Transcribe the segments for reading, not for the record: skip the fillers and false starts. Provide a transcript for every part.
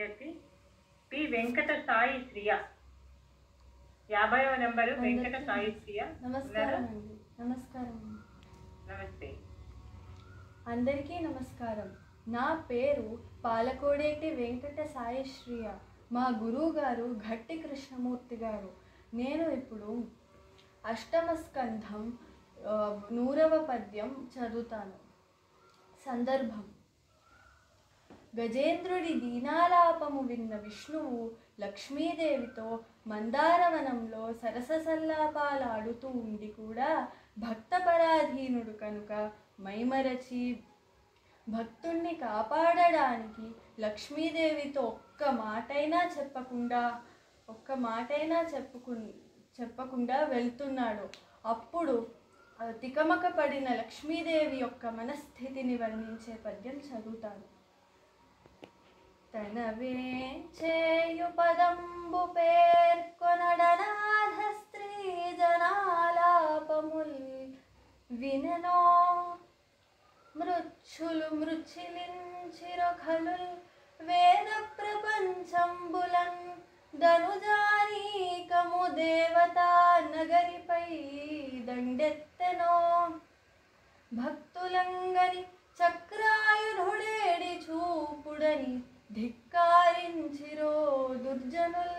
వ్యాఖ్యాతి P Venkata Sai Shriya. 50వ number Venkata Sai Shriya. నమస్కారం. నమస్తే. అందరికీ నమస్కారం. నా పేరు పాలకోడేటి వెంకట సాయి శ్రియ. మా గురువు గారు ఘట్టి కృష్ణమూర్తి గారు. నేను ఇప్పుడు 8వ స్కంధం 100వ పద్యం చదువుతాను. సందర్భం: గజేంద్రుడి దీనాలాపము విన్న విష్ణువు లక్ష్మీదేవితో మందారవనంలో సరససల్లాపాలాడుతూ ఉండి కూడా భక్తపరాధీనుడు కనుక మైమరచి భక్తుణ్ణి కాపాడడానికి లక్ష్మీదేవితో ఒక్క మాటైనా చెప్పకుండా వెళ్తున్నాడు. అప్పుడు తికమక పడిన లక్ష్మీదేవి యొక్క మనస్థితిని వర్ణించే పద్యం చదువుతాను. తనవే చేయు పదంబు పేర్కొనడనాథ స్త్రీ జనాలాపముల్ విననో మృచ్చులు మృచ్చిలించిరొఖలుల్ వేద ప్రపంచంబులన్ ధనుజానీకము దేవతా నగరిపై దండెత్తెనో భక్తులంగని చక్రాయుధుడేడి చూపుడని ధిక్కారించిరో దుర్జనుల్.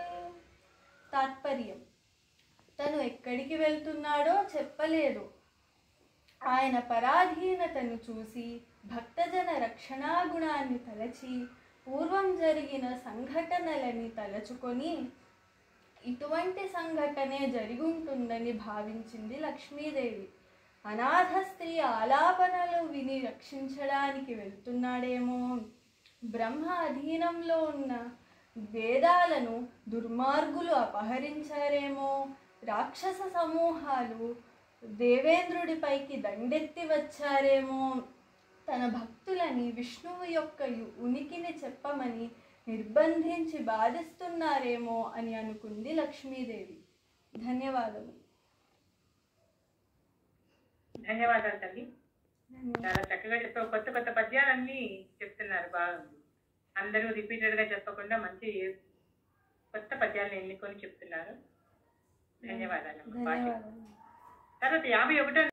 తాత్పర్యం: తను ఎక్కడికి వెళ్తున్నాడో చెప్పలేదు. ఆయన పరాధీనతను చూసి భక్తజన రక్షణాగుణాన్ని తలచి పూర్వం జరిగిన సంఘటనలని తలచుకొని ఇటువంటి సంఘటనే జరుగుంటుందని భావించింది లక్ష్మీదేవి. అనాథ స్త్రీ ఆలాపనలు విని రక్షించడానికి వెళ్తున్నాడేమో, బ్రహ్మ అధీనంలో ఉన్న వేదాలను దుర్మార్గులు అపహరించారేమో, రాక్షస సమూహాలు దేవేంద్రుడిపైకి దండెత్తి వచ్చారేమో, తన భక్తులని విష్ణువు యొక్క ఉనికిని చెప్పమని నిర్బంధించి బాధిస్తున్నారేమో అని అనుకుంది లక్ష్మీదేవి. ధన్యవాదాలు తల్లి. చాలా చక్కగా చెప్పావు. కొత్త కొత్త పద్యాలన్నీ చెప్తున్నారు. బాగుంది. అందరూ రిపీటెడ్ గా చెప్పకుండా మంచి కొత్త పద్యాలను ఎన్నుకొని చెప్తున్నారు. ధన్యవాదాలు. తర్వాత 51